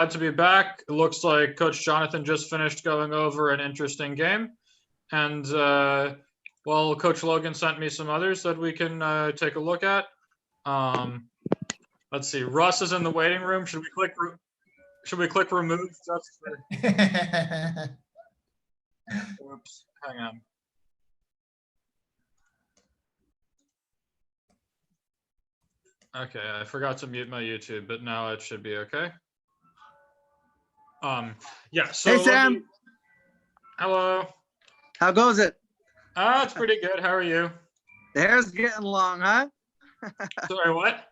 glad to be back. It looks like Coach Jonathan just finished going over an interesting game. And well, Coach Logan sent me some others that we can take a look at. Let's see. Russ is in the waiting room. Should we click remove? Oops, hang on. Okay, I forgot to mute my YouTube, but now it should be okay. Yeah, so hey Sam. Hello. How goes it? It's pretty good. How are you? The hair's getting long, huh? Sorry, what?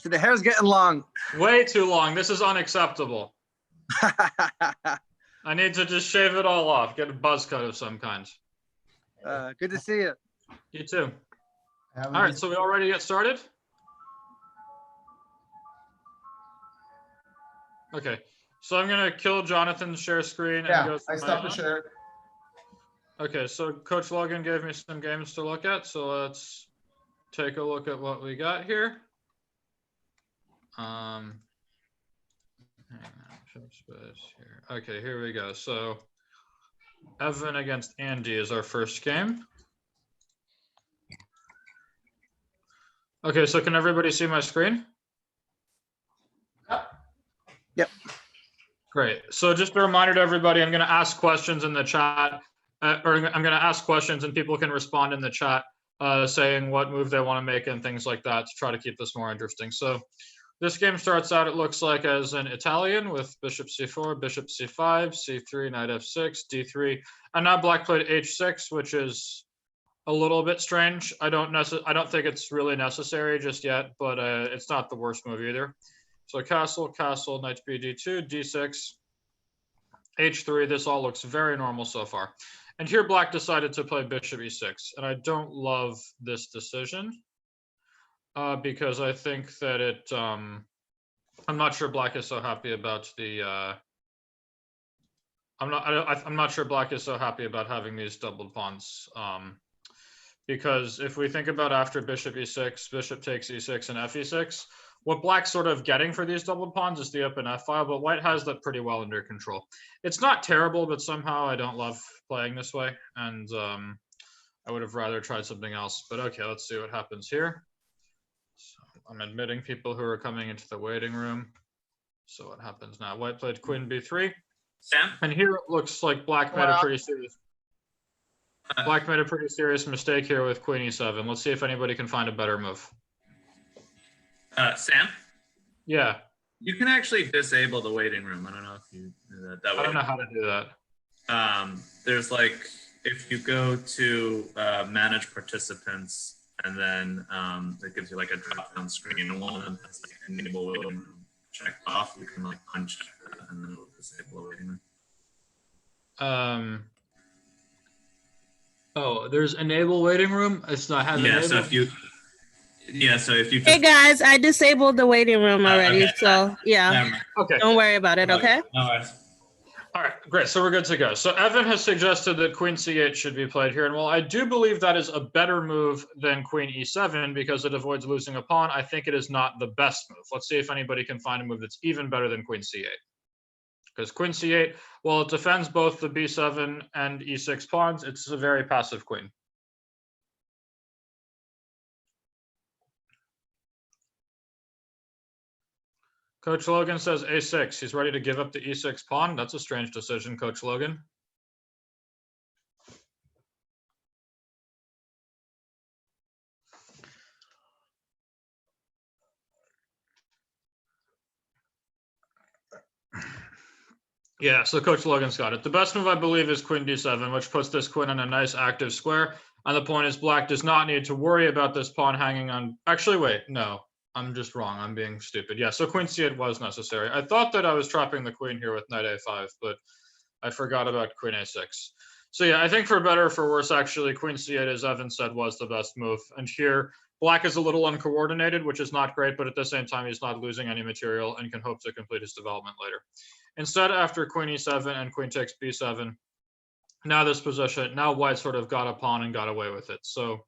So the hair's getting long. Way too long. This is unacceptable. I need to just shave it all off, get a buzz cut of some kind. Good to see you. You too. All right, so we all ready to get started? Okay, so I'm gonna kill Jonathan's share screen. Yeah, and go I stopped the share. Okay, so Coach Logan gave me some games to look at, so let's take a look at what we got here. Hang on, here. Okay, here we go. So Evan against Andy is our first game. Okay, so can everybody see my screen? Yep. Great. So just a reminder to everybody, I'm going to ask questions in the chat, or I'm going to ask questions and people can respond in the chat saying what move they want to make and things like that to try to keep this more interesting. So this game starts out, it looks like, as an Italian with bishop c4, bishop c5, c3, knight f6, d3, and now black played h6, which is a little bit strange. I don't think it's really necessary just yet, but it's not the worst move either. So castle, castle, knight bd2, d6, h3. This all looks very normal so far. And here black decided to play bishop e6, and I don't love this decision because I think that it. I'm not sure black is so happy about the. I'm not sure black is so happy about having these doubled pawns. Because if we think about after bishop e6, bishop takes e6 and f e6, what black's sort of getting for these doubled pawns is the open f file, but white has that pretty well under control. It's not terrible, but somehow I don't love playing this way, and I would have rather tried something else. But okay, let's see what happens here. So I'm admitting people who are coming into the waiting room. So what happens now? White played queen b3. Sam? And here it looks like black made a pretty serious mistake here with queen e7. Let's see if anybody can find a better move. Sam? Yeah. You can actually disable the waiting room. I don't know if you knew that. I don't know how to do that. There's like, if you go to manage participants, and then it gives you like a drop-down screen, and one of them has like enable waiting room checked off. You can like uncheck that, and then it'll disable the waiting room. Oh, there's enable waiting room. It's not having. Yeah. Enable? So if you. Hey guys, I disabled the waiting room already. Okay. So yeah. Okay. Don't worry about it. Okay. No worries. All right, great. So we're good to go. So Evan has suggested that queen c8 should be played here. And while I do believe that is a better move than queen e7 because it avoids losing a pawn, I think it is not the best move. Let's see if anybody can find a move that's even better than queen c8. Because queen c8, while it defends both the b7 and e6 pawns, it's a very passive queen. Coach Logan says a6. He's ready to give up the e6 pawn. That's a strange decision, Coach Logan. Yeah, so Coach Logan's got it. The best move, I believe, is queen d7, which puts this queen in a nice active square. And the point is black does not need to worry about this pawn hanging on. Actually, wait, no. I'm just wrong. I'm being stupid. Yeah, so queen c8 was necessary. I thought that I was trapping the queen here with knight a5, but I forgot about queen a6. So yeah, I think for better or for worse, actually, queen c8, as Evan said, was the best move. And here, black is a little uncoordinated, which is not great, but at the same time, he's not losing any material and can hope to complete his development later. Instead, after queen e7 and queen takes b7, now this position, now white sort of got a pawn and got away with it. So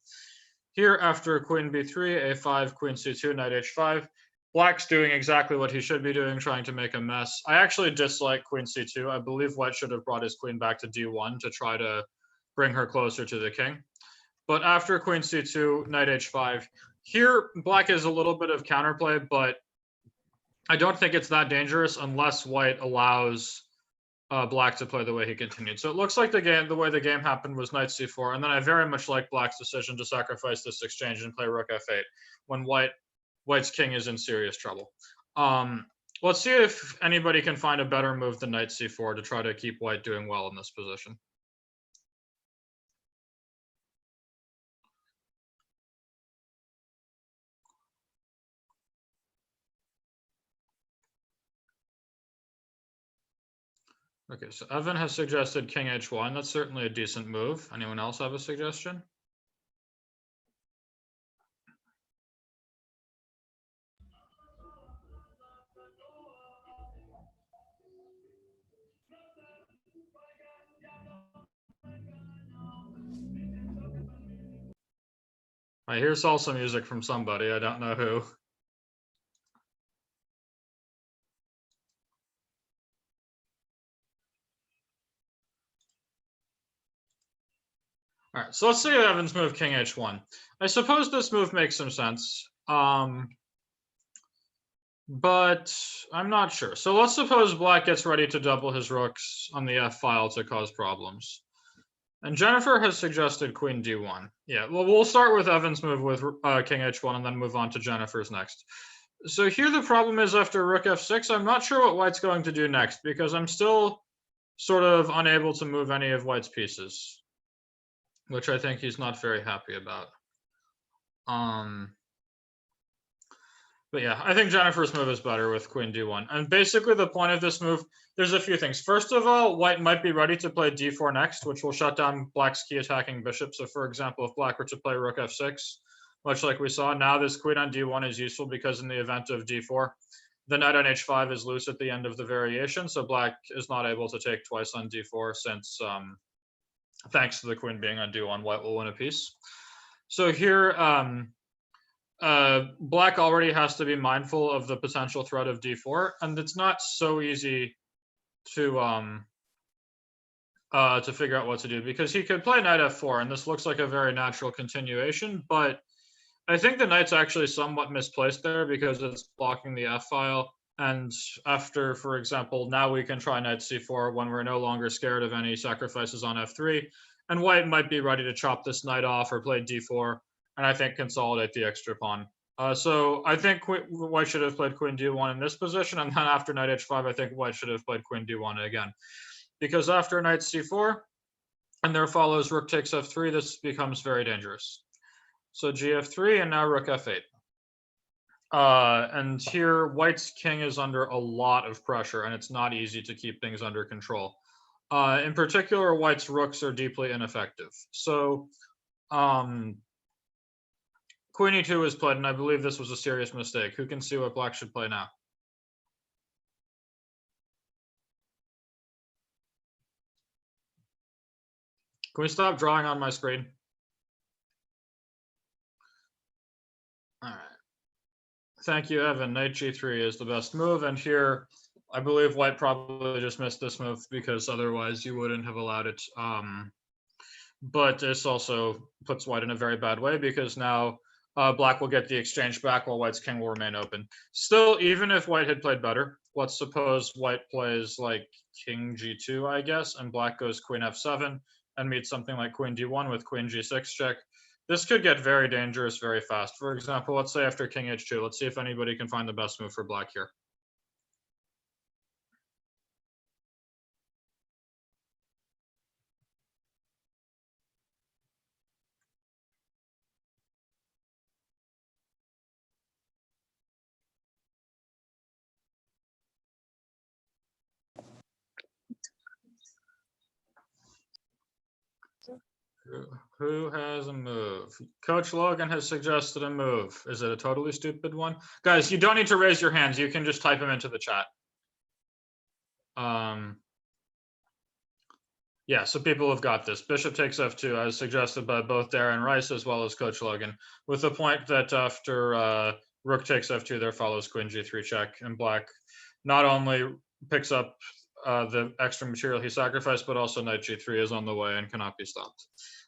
here, after queen b3, a5, queen c2, knight h5, Black's doing exactly what he should be doing, trying to make a mess. I actually dislike queen c2. I believe white should have brought his queen back to d1 to try to bring her closer to the king. But after queen c2, knight h5, here black is a little bit of counterplay, but I don't think it's that dangerous unless white allows black to play the way he continued. So it looks like the way the game happened was knight c4, and then I very much like black's decision to sacrifice this exchange and play rook f8 when white's king is in serious trouble. Let's see if anybody can find a better move than knight c4 to try to keep white doing well in this position. Okay, so Evan has suggested king h1. That's certainly a decent move. Anyone else have a suggestion? I hear salsa music from somebody. I don't know who. All right, so let's see Evan's move king h1. I suppose this move makes some sense, but I'm not sure. So let's suppose black gets ready to double his rooks on the f file to cause problems. And Jennifer has suggested queen d1. Yeah, well, we'll start with Evan's move with king h1 and then move on to Jennifer's next. So here the problem is after rook f6, I'm not sure what white's going to do next because I'm still sort of unable to move any of white's pieces, which I think he's not very happy about. But yeah, I think Jennifer's move is better with queen d1. And basically the point of this move, there's a few things. First of all, white might be ready to play d4 next, which will shut down black's key attacking bishop. So for example, if black were to play rook f6, much like we saw, now this queen on d1 is useful because in the event of d4, the knight on h5 is loose at the end of the variation. So black is not able to take twice on d4 since thanks to the queen being on d1, white will win a piece. So here, black already has to be mindful of the potential threat of d4, and it's not so easy to figure out what to do because he could play knight f4, and this looks like a very natural continuation, but I think the knight's actually somewhat misplaced there because it's blocking the f file. And after, for example, now we can try knight c4 when we're no longer scared of any sacrifices on f3, and white might be ready to chop this knight off or play d4, and I think consolidate the extra pawn. So I think white should have played queen d1 in this position, and then after knight h5, I think white should have played queen d1 again. Because after knight c4, and there follows rook takes f3, this becomes very dangerous. So gf3, and now rook f8. And here, white's king is under a lot of pressure, and it's not easy to keep things under control. In particular, white's rooks are deeply ineffective. So queen e2 is played, and I believe this was a serious mistake. Who can see what black should play now? Can we stop drawing on my screen? All right. Thank you, Evan. Knight g3 is the best move, and here I believe white probably just missed this move because otherwise you wouldn't have allowed it. But this also puts white in a very bad way because now black will get the exchange back while white's king will remain open. Still, even if white had played better, let's suppose white plays like king g2, I guess, and black goes queen f7 and meets something like queen d1 with queen g6 check. This could get very dangerous very fast. For example, let's say after king h2, let's see if anybody can find the best move for black here. Who has a move? Coach Logan has suggested a move. Is it a totally stupid one? Guys, you don't need to raise your hands. You can just type them into the chat. Yeah, so people have got this. Bishop takes f2 as suggested by both Darren Rice as well as Coach Logan, with the point that after rook takes f2, there follows queen g3 check, and black not only picks up the extra material he sacrificed, but also knight g3 is on the way and cannot be stopped.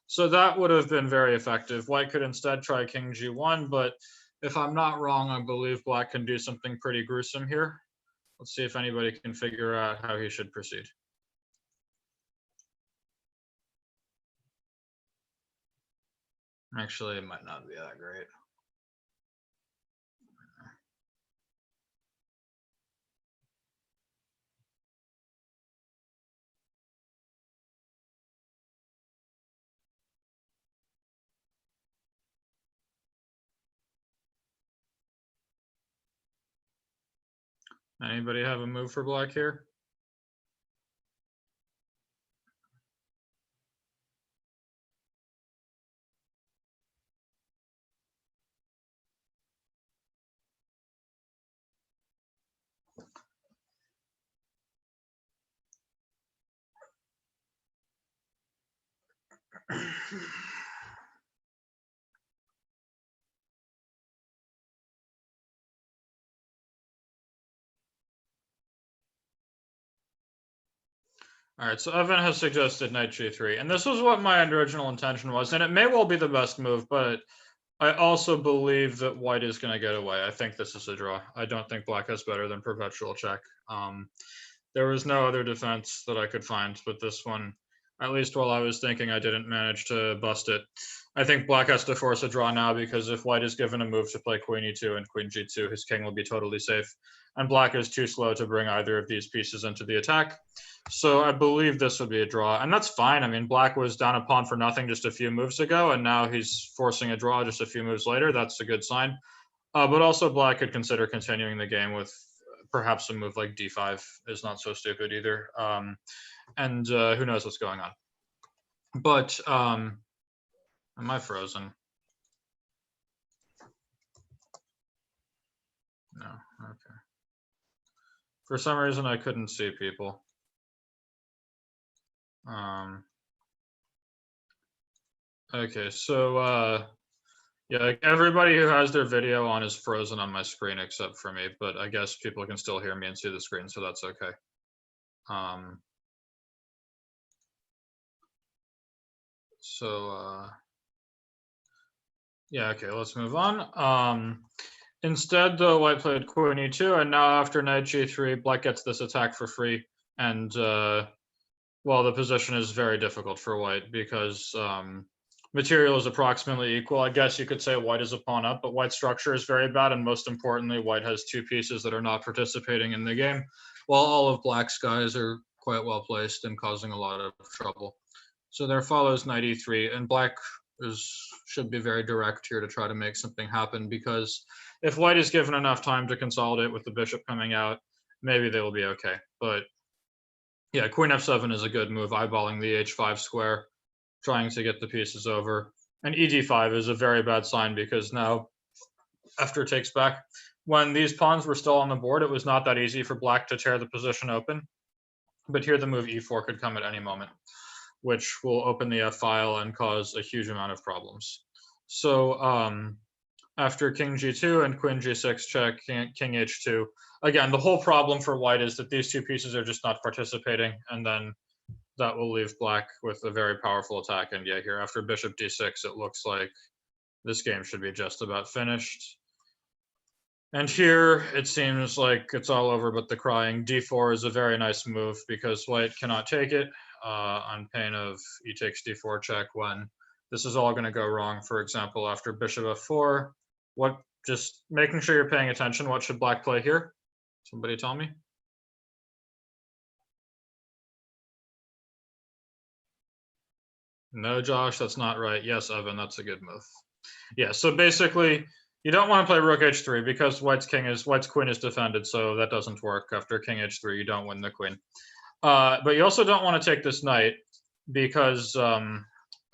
So that would have been very effective. White could instead try king g1, but if I'm not wrong, I believe black can do something pretty gruesome here. Let's see if anybody can figure out how he should proceed. Actually, it might not be that great. Anybody have a move for black here? All right, so Evan has suggested knight g3, and this was what my original intention was, and it may well be the best move, but I also believe that white is going to get away. I think this is a draw. I don't think black has better than perpetual check. There was no other defense that I could find, but this one, at least while I was thinking, I didn't manage to bust it. I think black has to force a draw now, because if white is given a move to play queen e2 and queen g2, his king will be totally safe, and black is too slow to bring either of these pieces into the attack. So I believe this would be a draw, and that's fine. I mean, black was down a pawn for nothing just a few moves ago, and now he's forcing a draw just a few moves later. That's a good sign. But also black could consider continuing the game with perhaps a move like d5 is not so stupid either. And who knows what's going on. But am I frozen? No, okay. For some reason, I couldn't see people. Okay, so yeah, like everybody who has their video on is frozen on my screen except for me, but I guess people can still hear me and see the screen, so that's okay. Yeah, okay, let's move on. Instead, though, white played queen e2, and now after knight g3, black gets this attack for free, and well, the position is very difficult for white because material is approximately equal. I guess you could say white is a pawn up, but white's structure is very bad, and most importantly, white has two pieces that are not participating in the game, while all of black's guys are quite well placed and causing a lot of trouble. So there follows knight e3, and black should be very direct here to try to make something happen, because if white is given enough time to consolidate with the bishop coming out, maybe they will be okay. But yeah, queen f7 is a good move, eyeballing the h5 square, trying to get the pieces over. And ed5 is a very bad sign, because now, after takes back, when these pawns were still on the board, it was not that easy for black to tear the position open. But here the move e4 could come at any moment, which will open the f-file and cause a huge amount of problems. So after king g2 and queen g6 check, king h2, again, the whole problem for white is that these two pieces are just not participating, and then that will leave black with a very powerful attack. And yeah, here after bishop d6, it looks like this game should be just about finished. And here it seems like it's all over but the crying. d4 is a very nice move because white cannot take it on pain of e takes d4 check when this is all going to go wrong. For example, after bishop f4, just making sure you're paying attention. What should black play here? Somebody tell me. No, Josh, that's not right. Yes, Evan, that's a good move. Yeah, so basically, you don't want to play rook h3 because white's queen is defended, so that doesn't work. After king h3, you don't win the queen. But you also don't want to take this knight because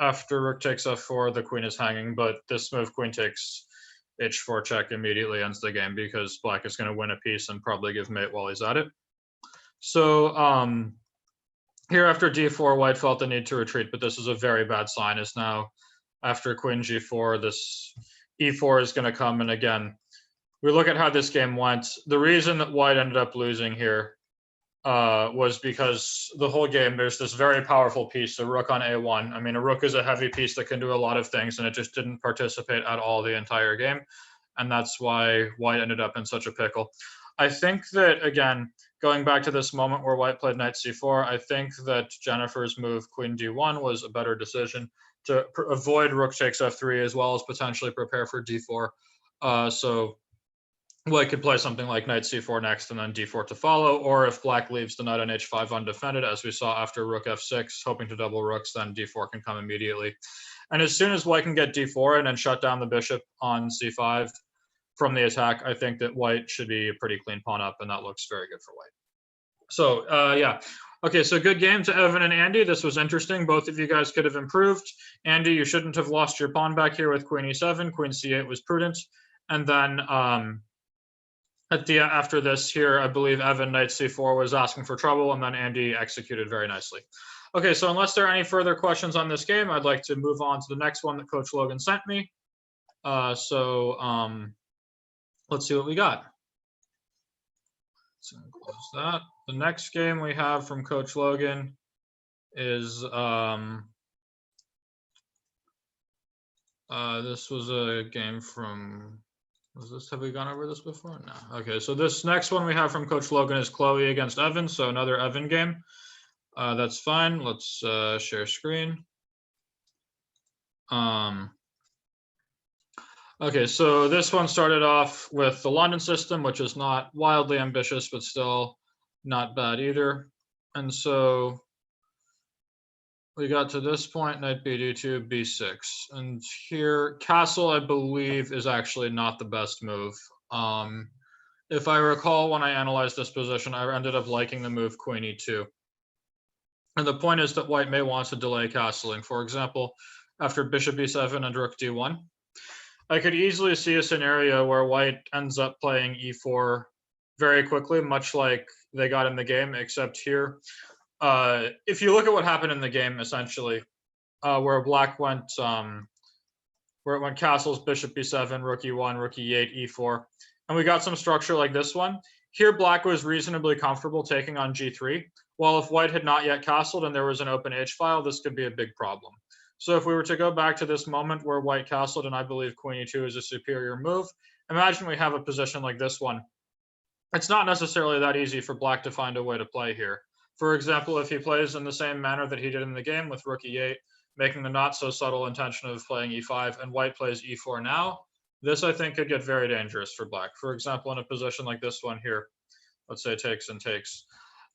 after rook takes f4, the queen is hanging, but this move, queen takes h4 check, immediately ends the game because black is going to win a piece and probably give mate while he's at it. So here after d4, white felt the need to retreat, but this is a very bad sign, as now after queen g4, this e4 is going to come, and again, we look at how this game went, the reason that white ended up losing here was because the whole game, there's this very powerful piece, the rook on a1. I mean, a rook is a heavy piece that can do a lot of things, and it just didn't participate at all the entire game. And that's why white ended up in such a pickle. I think that, again, going back to this moment where white played knight c4, I think that Jennifer's move queen d1 was a better decision to avoid rook takes f3 as well as potentially prepare for d4. So white could play something like knight c4 next and then d4 to follow, or if black leaves the knight on h5 undefended, as we saw after rook f6, hoping to double rooks, then d4 can come immediately. And as soon as white can get d4 and then shut down the bishop on c5 from the attack, I think that white should be a pretty clean pawn up, and that looks very good for white. So yeah. Okay, so good game to Evan and Andy. This was interesting. Both of you guys could have improved. Andy, you shouldn't have lost your pawn back here with queen e7. Queen c8 was prudent. And then after this here, I believe Evan knight c4 was asking for trouble, and then Andy executed very nicely. Okay, so unless there are any further questions on this game, I'd like to move on to the next one that Coach Logan sent me. Let's see what we got. So close that. The next game we have from Coach Logan is this was a game from, have we gone over this before? No. Okay, so this next one we have from Coach Logan is Chloe against Evan, so another Evan game. That's fine. Let's share screen. Okay, so this one started off with the London system, which is not wildly ambitious, but still not bad either. And so we got to this point, knight b2, b6. And here, castle, I believe, is actually not the best move. If I recall, when I analyzed this position, I ended up liking the move queen e2. And the point is that white may want to delay castling. For example, after bishop e7 and rook d1. I could easily see a scenario where white ends up playing e4 very quickly, much like they got in the game, except here. If you look at what happened in the game, essentially, where black went, where it went castles, bishop b7, rook e1, rook e8, e4, and we got some structure like this one. Here, black was reasonably comfortable taking on g3, while if white had not yet castled and there was an open h-file, this could be a big problem. So if we were to go back to this moment where white castled, and I believe queen e2 is a superior move, imagine we have a position like this one. It's not necessarily that easy for black to find a way to play here. For example, if he plays in the same manner that he did in the game with rook e8, making the not so subtle intention of playing e5, and white plays e4 now, this I think could get very dangerous for black. For example, in a position like this one here, let's say takes and takes.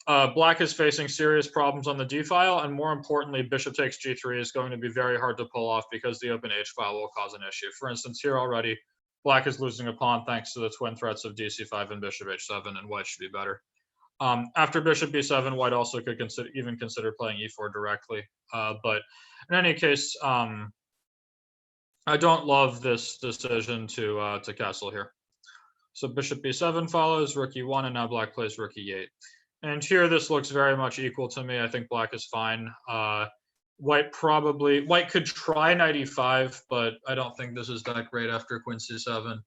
Black is facing serious problems on the d file, and more importantly, bishop takes g3 is going to be very hard to pull off because the open h file will cause an issue. For instance, here already, black is losing a pawn thanks to the twin threats of dc5 and bishop h7, and white should be better. After bishop b7, white also could even consider playing e4 directly. But in any case, I don't love this decision to castle here. So bishop b7 follows, rook e1, and now black plays rook e8. And here, this looks very much equal to me. I think black is fine. White could try knight e5, but I don't think this is that great after queen c7,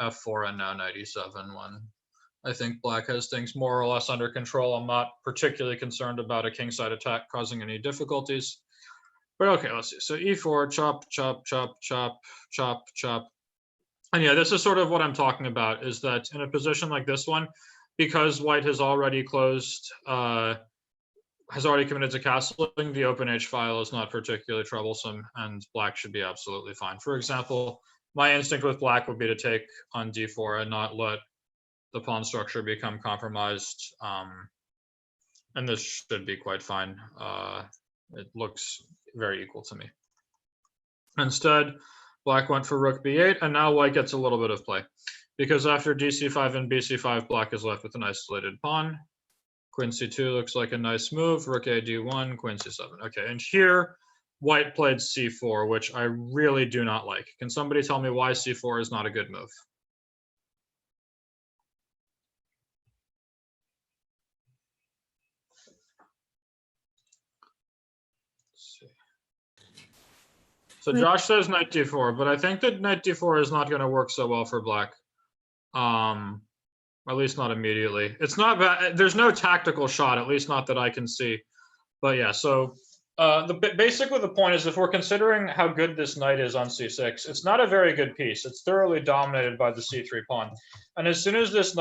f4, and now knight e7 when I think black has things more or less under control. I'm not particularly concerned about a kingside attack causing any difficulties. But okay, let's see. So e4, chop, chop, chop, chop, chop, chop. And yeah, this is sort of what I'm talking about, is that in a position like this one, because white has already closed, has already committed to castling, the open h file is not particularly troublesome, and black should be absolutely fine. For example, my instinct with black would be to take on d4 and not let the pawn structure become compromised, and this should be quite fine. It looks very equal to me. Instead, black went for rook b8, and now white gets a little bit of play. Because after dc5 and bc5, black is left with an isolated pawn. Queen c2 looks like a nice move. Rook a d1, queen c7. Okay, and here, white played c4, which I really do not like. Can somebody tell me why c4 is not a good move? Let's see. So Josh says knight d4, but I think that knight d4 is not going to work so well for black. At least not immediately. It's not bad. There's no tactical shot, at least not that I can see. But yeah, so basically the point is if we're considering how good this knight is on c6, it's not a very good piece. It's thoroughly dominated by the c3 pawn. And as soon as this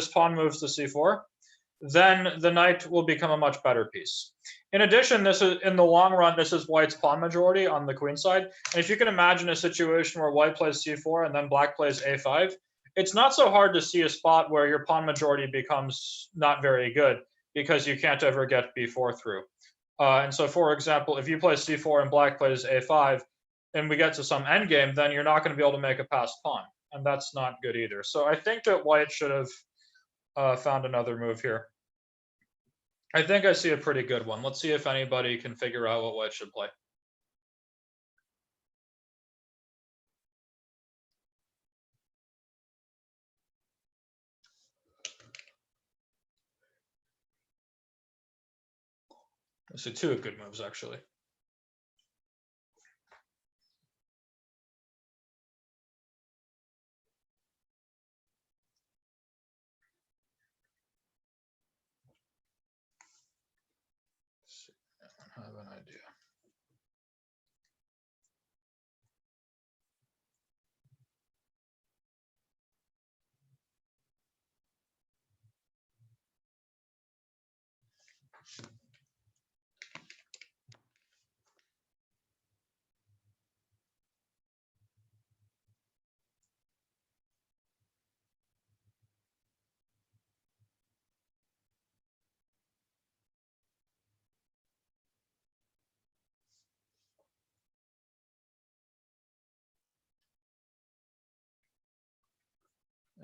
pawn moves to c4, then the knight will become a much better piece. In addition, this is in the long run, this is white's pawn majority on the queen side. And if you can imagine a situation where white plays c4 and then black plays a5, it's not so hard to see a spot where your pawn majority becomes not very good because you can't ever get b4 through. And so, for example, if you play c4 and black plays a5, and we get to some endgame, then you're not going to be able to make a passed pawn, and that's not good either. So I think that white should have found another move here. I think I see a pretty good one. Let's see if anybody can figure out what white should play. I see two good moves, actually. I have an idea.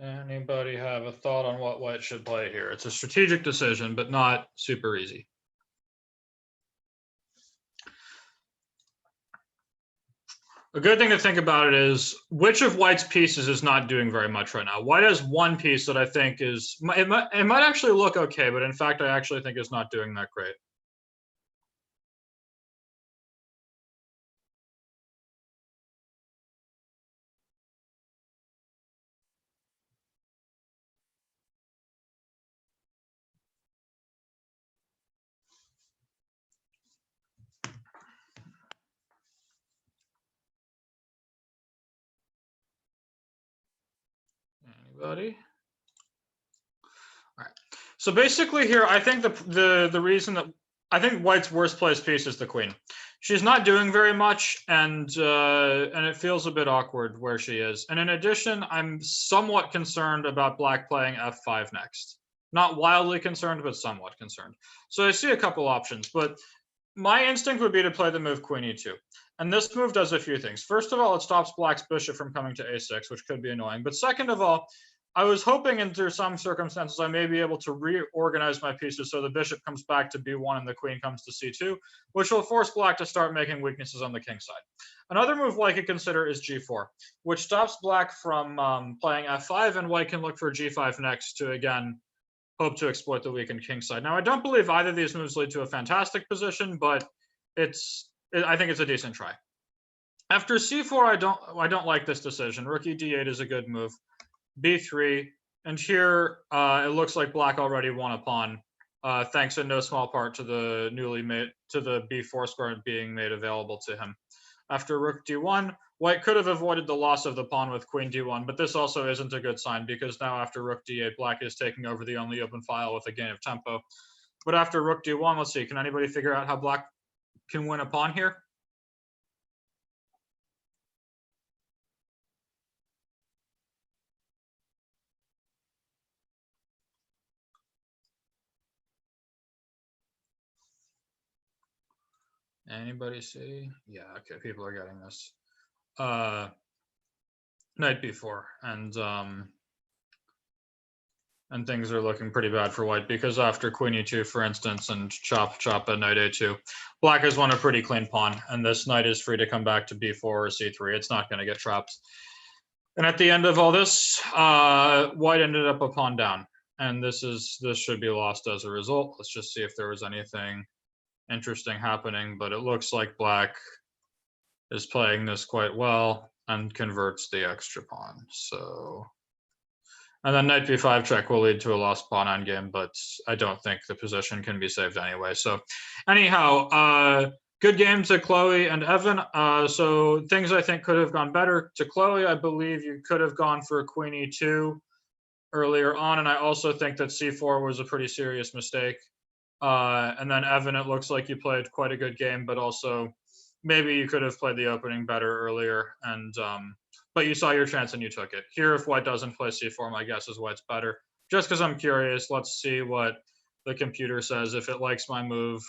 Anybody have a thought on what white should play here? It's a strategic decision, but not super easy. A good thing to think about it is which of white's pieces is not doing very much right now. White has one piece that I think is, it might actually look okay, but in fact, I actually think is not doing that great. Anybody? All right. So basically here, I think the reason that I think white's worst placed piece is the queen. She's not doing very much, and it feels a bit awkward where she is. And in addition, I'm somewhat concerned about black playing f5 next. Not wildly concerned, but somewhat concerned. So I see a couple options, but my instinct would be to play the move queen e2. And this move does a few things. First of all, it stops black's bishop from coming to a6, which could be annoying. But second of all, I was hoping under some circumstances I may be able to reorganize my pieces so the bishop comes back to b1 and the queen comes to c2, which will force black to start making weaknesses on the king side. Another move white could consider is g4, which stops black from playing f5, and white can look for g5 next to, again, hope to exploit the weakened king side. Now, I don't believe either of these moves lead to a fantastic position, but I think it's a decent try. After c4, I don't like this decision. Rook d8 is a good move. b3, and here it looks like black already won a pawn, thanks in no small part to the b4 square being made available to him. After rook d1, white could have avoided the loss of the pawn with queen d1, but this also isn't a good sign because now after rook d8, black is taking over the only open file with a gain of tempo. But after rook d1, let's see, can anybody figure out how black can win a pawn here? Anybody see? Yeah, okay, people are getting this. Knight b4, and things are looking pretty bad for white because after queen e2, for instance, and chop at knight a2, black has won a pretty clean pawn, and this knight is free to come back to b4 or c3. It's not going to get trapped. And at the end of all this, white ended up a pawn down, and this should be lost as a result. Let's just see if there was anything interesting happening, but it looks like black is playing this quite well and converts the extra pawn. So And then knight b5 check will lead to a lost pawn endgame, but I don't think the position can be saved anyway. So anyhow, good game to Chloe and Evan. So things I think could have gone better. To Chloe, I believe you could have gone for queen e2 earlier on, and I also think that c4 was a pretty serious mistake. And then Evan, it looks like you played quite a good game, but also maybe you could have played the opening better earlier, and but you saw your chance and you took it. Here, if white doesn't play c4, my guess is white's better. Just because I'm curious, let's see what the computer says. If it likes my move,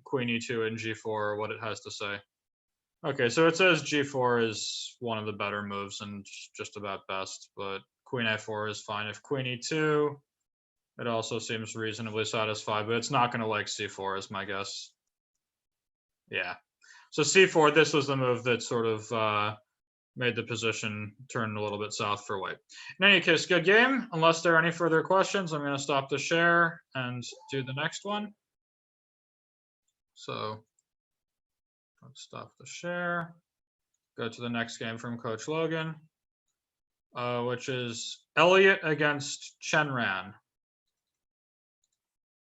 queen e2 and g4, what it has to say. Okay, so it says g4 is one of the better moves and just about best, but queen a4 is fine. If queen e2, it also seems reasonably satisfied, but it's not going to like c4 is my guess. Yeah. So c4, this was the move that sort of made the position turn a little bit south for white. In any case, good game. Unless there are any further questions, I'm going to stop the share and do the next one. So let's stop the share. Go to the next game from Coach Logan, which is Elliot against Chenran.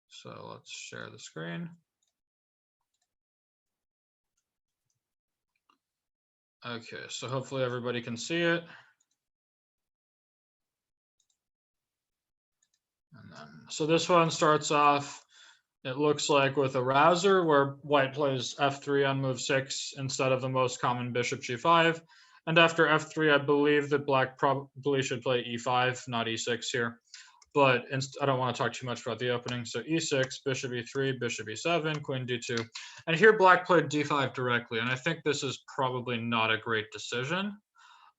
So let's share the screen. Okay, so hopefully everybody can see it. And then, so this one starts off, it looks like with a rouser where white plays f3 on move 6 instead of the most common bishop g5. And after f3, I believe that black probably should play e5, not e6 here. But I don't want to talk too much about the opening. So e6, bishop e3, bishop e7, queen d2. And here black played d5 directly. And I think this is probably not a great decision.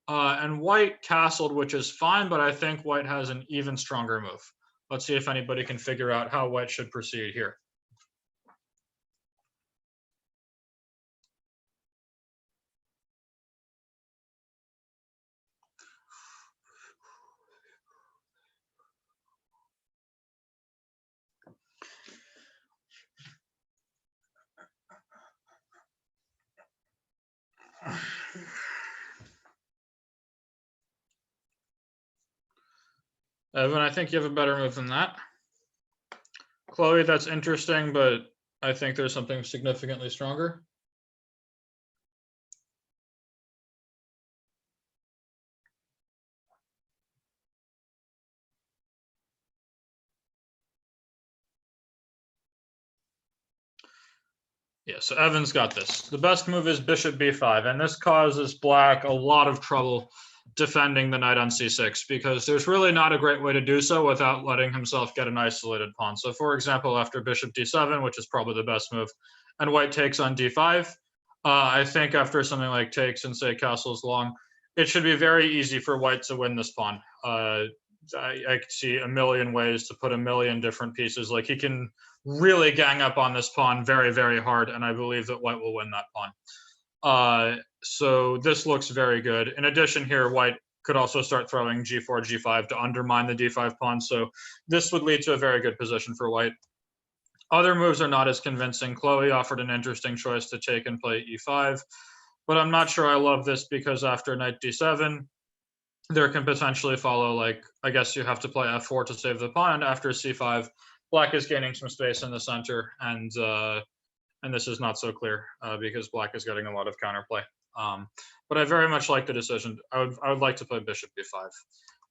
And white castled, which is fine, but I think white has an even stronger move. Let's see if anybody can figure out how white should proceed here. Evan, I think you have a better move than that. Chloe, that's interesting, but I think there's something significantly stronger. Yeah, so Evan's got this. The best move is bishop b5, and this causes black a lot of trouble defending the knight on c6 because there's really not a great way to do so without letting himself get an isolated pawn. So for example, after bishop d7, which is probably the best move, and white takes on d5, I think after something like takes and say castles long, it should be very easy for white to win this pawn. I could see a million ways to put a million different pieces. Like he can really gang up on this pawn very, very hard, and I believe that white will win that pawn. So this looks very good. In addition here, white could also start throwing g4, g5 to undermine the d5 pawn. So this would lead to a very good position for white. Other moves are not as convincing. Chloe offered an interesting choice to take and play e5, but I'm not sure I love this because after knight d7, there can potentially follow, like, I guess you have to play f4 to save the pawn, and after c5, black is gaining some space in the center, and this is not so clear because black is getting a lot of counterplay. But I very much like the decision. I would like to play bishop b5.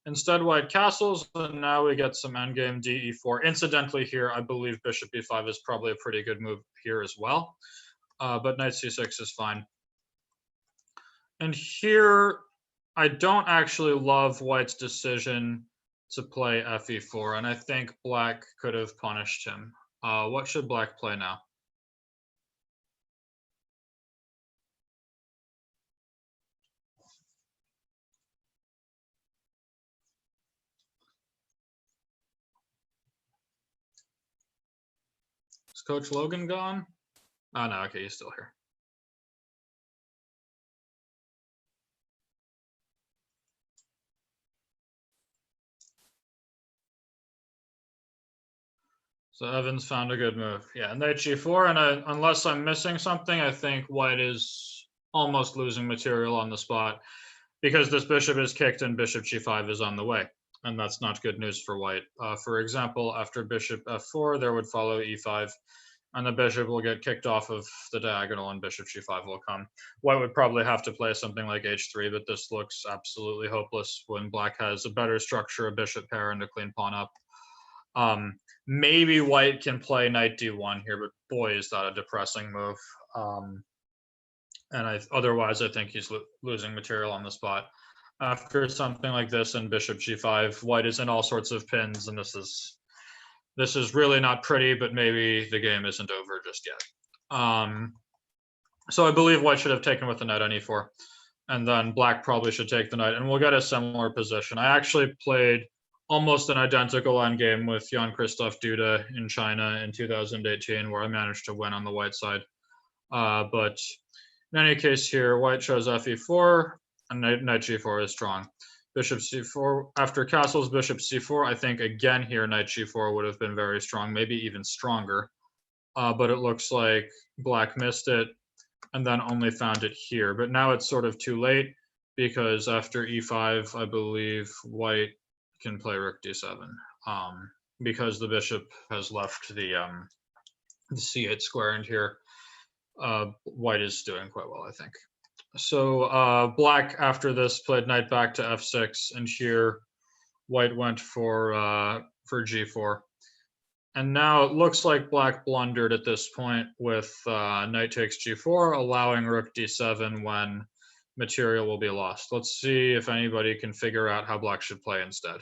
Instead, white castles, and now we get some endgame d e4. Incidentally here, I believe bishop b5 is probably a pretty good move here as well, but knight c6 is fine. And here, I don't actually love white's decision to play fe4, and I think black could have punished him. What should black play now? Is Coach Logan gone? Oh, no, okay, he's still here. So Evans found a good move. Yeah, knight g4, and unless I'm missing something, I think white is almost losing material on the spot because this bishop is kicked and bishop g5 is on the way. and that's not good news for white. For example, after bishop f4, there would follow e5, and the bishop will get kicked off of the diagonal and bishop g5 will come. White would probably have to play something like h3, but this looks absolutely hopeless when black has a better structure, a bishop pair, and a clean pawn up. Maybe white can play knight d1 here, but boy, is that a depressing move. And otherwise, I think he's losing material on the spot. After something like this and bishop g5, white is in all sorts of pins, and this is really not pretty, but maybe the game isn't over just yet. So I believe white should have taken with the knight on e4, and then black probably should take the knight, and we'll get a similar position. I actually played almost an identical endgame with Jan-Christoph Duda in China in 2018, where I managed to win on the white side. But in any case here, white chose fe4, and knight g4 is strong. Bishop c4, after castles, bishop c4, I think again here, knight g4 would have been very strong, maybe even stronger. But it looks like black missed it and then only found it here. But now it's sort of too late because after e5, I believe white can play rook d7 because the bishop has left the c8 square, and here white is doing quite well, I think. So black after this played knight back to f6, and here white went for g4. And now it looks like black blundered at this point with knight takes g4, allowing rook d7 when material will be lost. Let's see if anybody can figure out how black should play instead.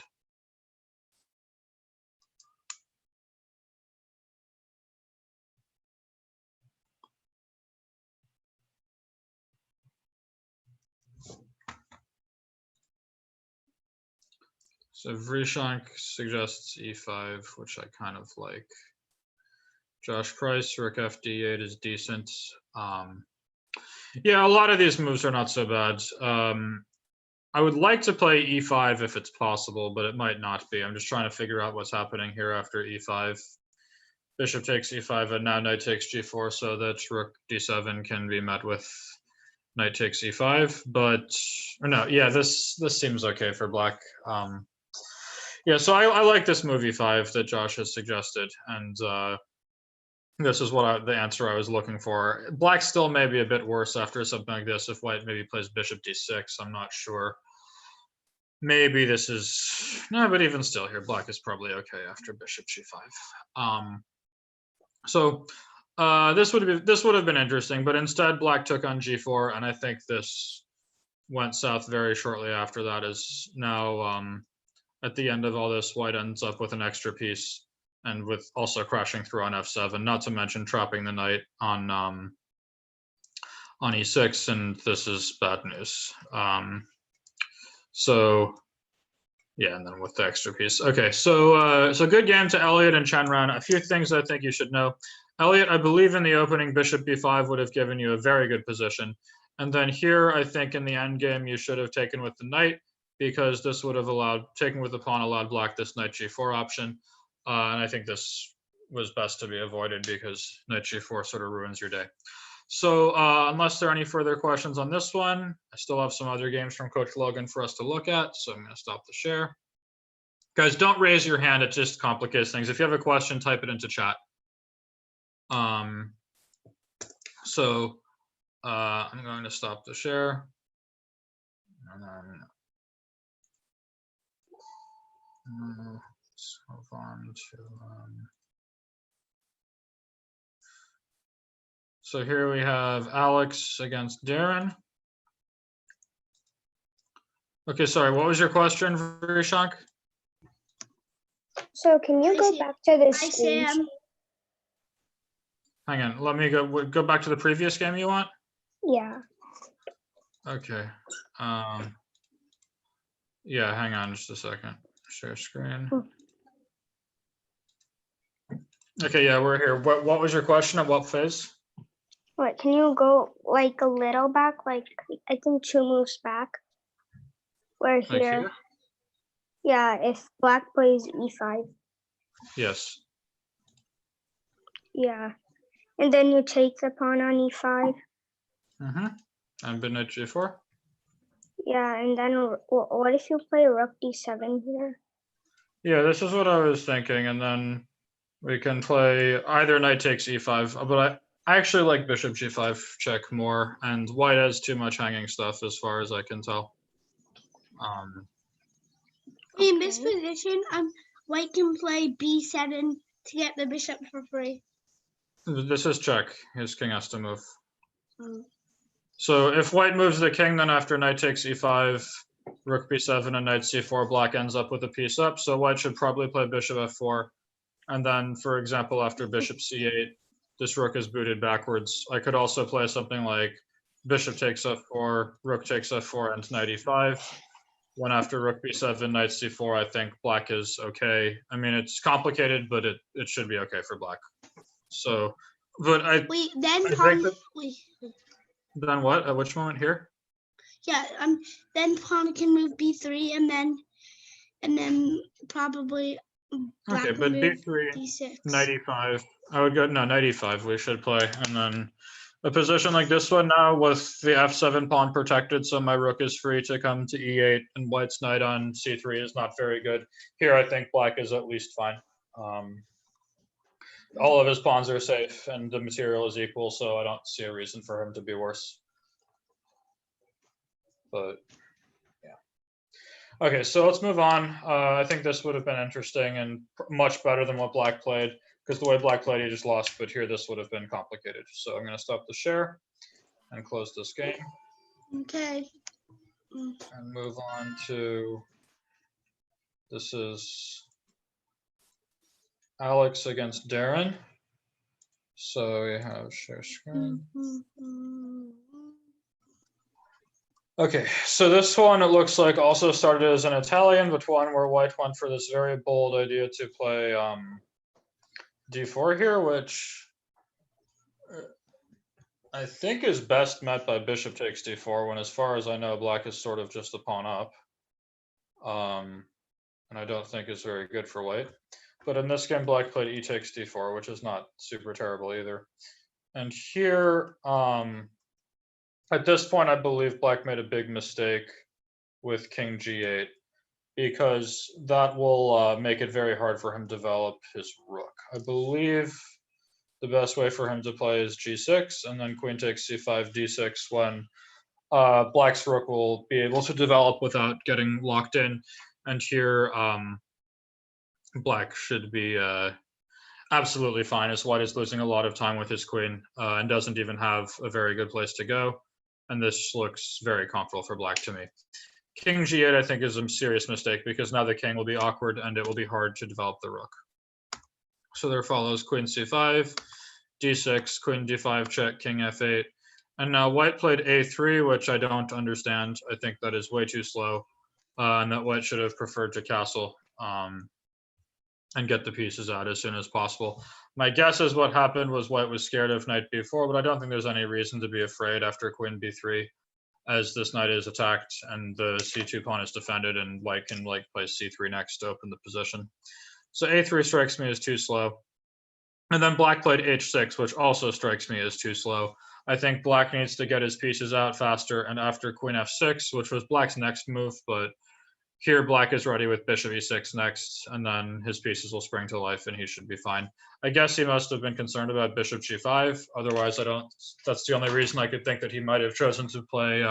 So Vrishank suggests e5, which I kind of like. Josh Price, rook fd8 is decent. Yeah, a lot of these moves are not so bad. I would like to play e5 if it's possible, but it might not be. I'm just trying to figure out what's happening here after e5. Bishop takes e5, and now knight takes g4, so that rook d7 can be met with knight takes e5. But, or no, yeah, this seems okay for black. Yeah, so I like this move e5 that Josh has suggested, and this is what the answer I was looking for. Black still may be a bit worse after something like this. If white maybe plays bishop d6, I'm not sure. Maybe this is, no, but even still here, black is probably okay after bishop g5. So this would have been interesting, but instead black took on g4, and I think this went south very shortly after that. Is now at the end of all this, white ends up with an extra piece, and with also crashing through on f7, not to mention trapping the knight on e6, and this is bad news. So yeah, and then with the extra piece. Okay, so good game to Elliot and Chenran. A few things I think you should know. Elliot, I believe in the opening, bishop b5 would have given you a very good position. And then here, I think in the end game, you should have taken with the knight, because this would have allowed, taking with the pawn allowed black this knight g4 option. And I think this was best to be avoided because knight g4 sort of ruins your day. So unless there are any further questions on this one, I still have some other games from Coach Logan for us to look at. So I'm going to stop the share. Guys, don't raise your hand. It just complicates things. If you have a question, type it into chat. So I'm going to stop the share. And then let's move on to so here we have Alex against Darren. Okay, sorry, what was your question, Vrishank? So can you go back to the Hi, screen? Sam. Hang on, let me go back to the previous game you want? Yeah. Okay. Yeah, hang on just a second. Share screen. Okay, yeah, we're here. What was your question? At what phase? What, can you go like a little back, like I think 2 moves back? We're Like here. here? Yeah, if black plays e5. Yes. Yeah. And then you take the pawn on e5. Mm-hmm. And then knight g4? Yeah, and then what if you play rook d7 here? Yeah, this is what I was thinking, and then we can play either knight takes e5, but I actually like bishop g5 check more, and white has too much hanging stuff as far as I can tell. In this Okay. position, white can play b7 to get the bishop for free. This is check. His king has to move. Mm. So if white moves the king, then after knight takes e5, rook b7, and knight c4, black ends up with a piece up. So white should probably play bishop f4. And then, for example, after bishop c8, this rook is booted backwards. I could also play something like bishop takes f4, rook takes f4, and knight e5. When after rook b7, knight c4, I think black is okay. I mean, it's complicated, but it should be okay for black. So, but Wait, then I pawn. think that- Wait, then what? At which moment here? yeah. Then pawn can move b3, and then probably black Okay, will but move b3, d6. knight e5. I would go, no, knight e5 we should play. And then a position like this one now with the f7 pawn protected, so my rook is free to come to e8, and white's knight on c3 is not very good. Here, I think black is at least fine. All of his pawns are safe, and the material is equal, so I don't see a reason for him to be worse. But yeah. Okay, so let's move on. I think this would have been interesting and much better than what black played, because the way black played, he just lost, but here this would have been complicated. So I'm going to stop the share and close this game. Okay. And move on to, this is Alex against Darren. So we have share screen. Okay, so this one, it looks like also started as an Italian, but one where white went for this very bold idea to play d4 here, which I think is best met by bishop takes d4, when as far as I know, black is sort of just a pawn up. And I don't think is very good for white. But in this game, black played e takes d4, which is not super terrible either. And here, at this point, I believe black made a big mistake with king g8, because that will make it very hard for him to develop his rook. I believe the best way for him to play is g6, and then queen takes c5, d6, when black's rook will be able to develop without getting locked in. And here, black should be absolutely fine, as white is losing a lot of time with his queen and doesn't even have a very good place to go. And this looks very comfortable for black to me. King g8, I think, is a serious mistake, because now the king will be awkward and it will be hard to develop the rook. So there follows queen c5, d6, queen d5 check, king f8. And now white played a3, which I don't understand. I think that is way too slow, and that white should have preferred to castle and get the pieces out as soon as possible. My guess is what happened was white was scared of knight b4, but I don't think there's any reason to be afraid after queen b3, as this knight is attacked and the c2 pawn is defended, and white can like play c3 next to open the position. So a3 strikes me as too slow. And then black played h6, which also strikes me as too slow. I think black needs to get his pieces out faster, and after queen f6, which was black's next move, but here black is ready with bishop e6 next, and then his pieces will spring to life and he should be fine. I guess he must have been concerned about bishop g5. Otherwise, that's the only reason I could think that he might have chosen to play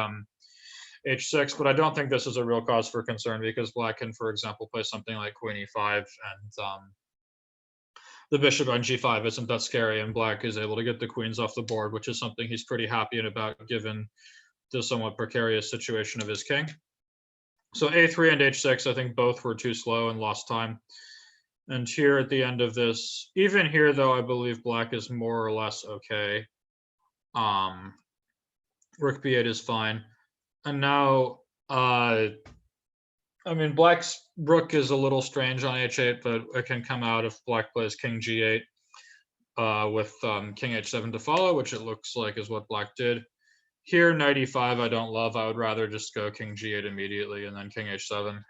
h6, but I don't think this is a real cause for concern, because black can, for example, play something like queen e5, and the bishop on g5 isn't that scary, and black is able to get the queens off the board, which is something he's pretty happy about given the somewhat precarious situation of his king. So a3 and h6, I think both were too slow and lost time. And here at the end of this, even here though, I believe black is more or less okay. Rook b8 is fine. And now, I mean, black's rook is a little strange on h8, but it can come out if black plays king g8 with king h7 to follow, which it looks like is what black did. Here, knight e5, I don't love. I would rather just go king g8 immediately and then king h7.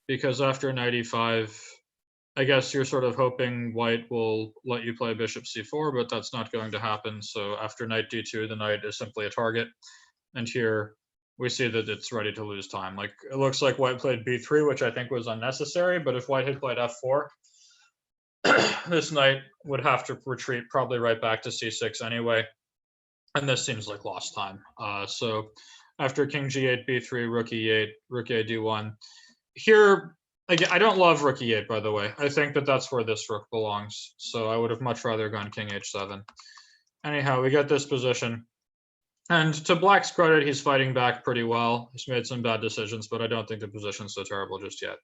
Because after knight e5, I guess you're sort of hoping white will let you play bishop c4, but that's not going to happen. So after knight d2, the knight is simply a target. And here, we see that it's ready to lose time. Like, it looks like white played b3, which I think was unnecessary, but if white had played f4, this knight would have to retreat probably right back to c6 anyway, and this seems like lost time. So after king g8, b3, rook e8, rook a d1. Here, again, I don't love rook e8, by the way. I think that that's where this rook belongs, so I would have much rather gone king h7. Anyhow, we get this position. And to black's credit, he's fighting back pretty well. He's made some bad decisions, but I don't think the position's so terrible just yet.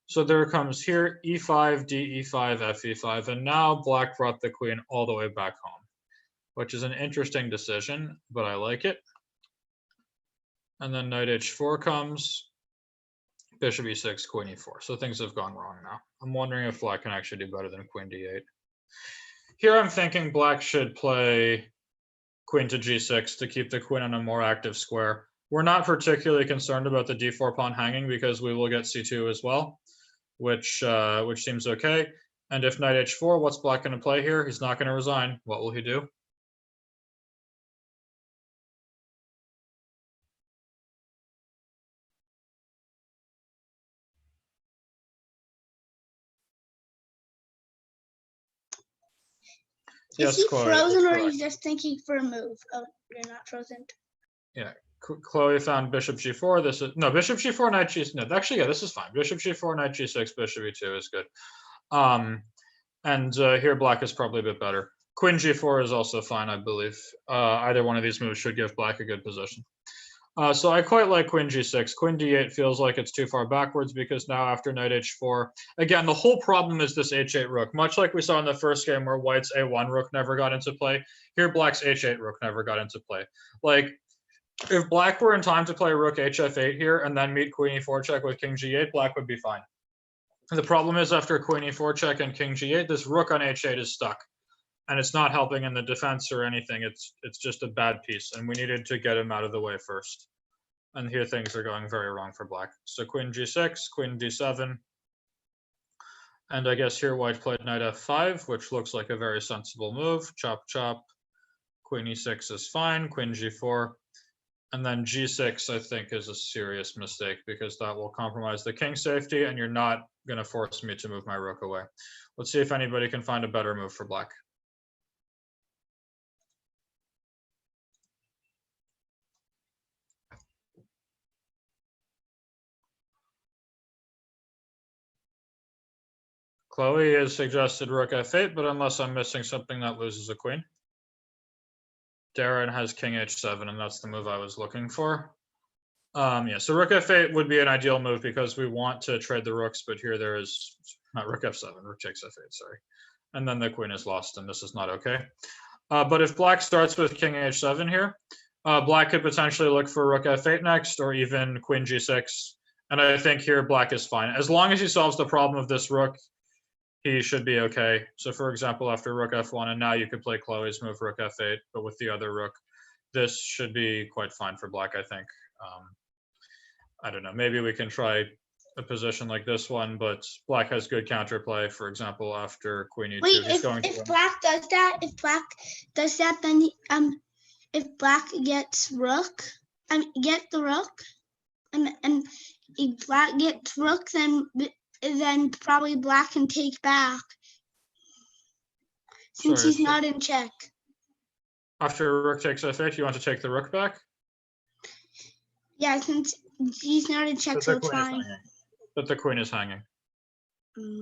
So there comes here, e5, d e5, f e5, and now black brought the queen all the way back home, which is an interesting decision, but I like it. And then knight h4 comes, bishop e6, queen e4. So things have gone wrong now. I'm wondering if black can actually do better than queen d8. Here I'm thinking black should play queen to g6 to keep the queen on a more active square. We're not particularly concerned about the d4 pawn hanging because we will get c2 as well, which seems okay. And if knight h4, what's black going to play here? He's not going to resign. What will he do? Is he Chloe, frozen or correct. he's just thinking for a move? Oh, you're not frozen. Yeah, Chloe found bishop g4. This is no bishop g4, knight g6. No, actually, yeah, this is fine. Bishop g4, knight g6, bishop e2 is good. And here black is probably a bit better. Queen g4 is also fine, I believe. Either one of these moves should give black a good position. So I quite like queen g6. Queen d8 feels like it's too far backwards because now after knight h4, again, the whole problem is this h8 rook. Much like we saw in the first game where white's a1 rook never got into play, here black's h8 rook never got into play. Like, if black were in time to play rook hf8 here and then meet queen e4 check with king g8, black would be fine. The problem is after queen e4 check and king g8, this rook on h8 is stuck. And it's not helping in the defense or anything. It's just a bad piece, and we needed to get him out of the way first. And here things are going very wrong for black. So queen g6, queen d7. And I guess here white played knight f5, which looks like a very sensible move. Chop, chop. Queen e6 is fine, queen g4. And then g6, I think, is a serious mistake because that will compromise the king safety, and you're not going to force me to move my rook away. Let's see if anybody can find a better move for black. Chloe has suggested rook f8, but unless I'm missing something, that loses a queen. Darren has king h7, and that's the move I was looking for. Yeah, so rook f8 would be an ideal move because we want to trade the rooks, but here there is not rook f7, rook takes f8, sorry. And then the queen is lost, and this is not okay. But if black starts with king h7 here, black could potentially look for rook f8 next, or even queen g6. And I think here black is fine. As long as he solves the problem of this rook, he should be okay. So for example, after rook f1, and now you could play Chloe's move rook f8, but with the other rook, this should be quite fine for black, I think. I don't know, maybe we can try a position like this one, but black has good counterplay. For example, after queen e2, Wait, if black does that, then if black gets rook, get the rook, and if black gets rook, then probably black can take back since he's not in check. After rook takes f8, you want to take the rook back? Yeah, since he's not in check, so it's fine. But the queen is hanging.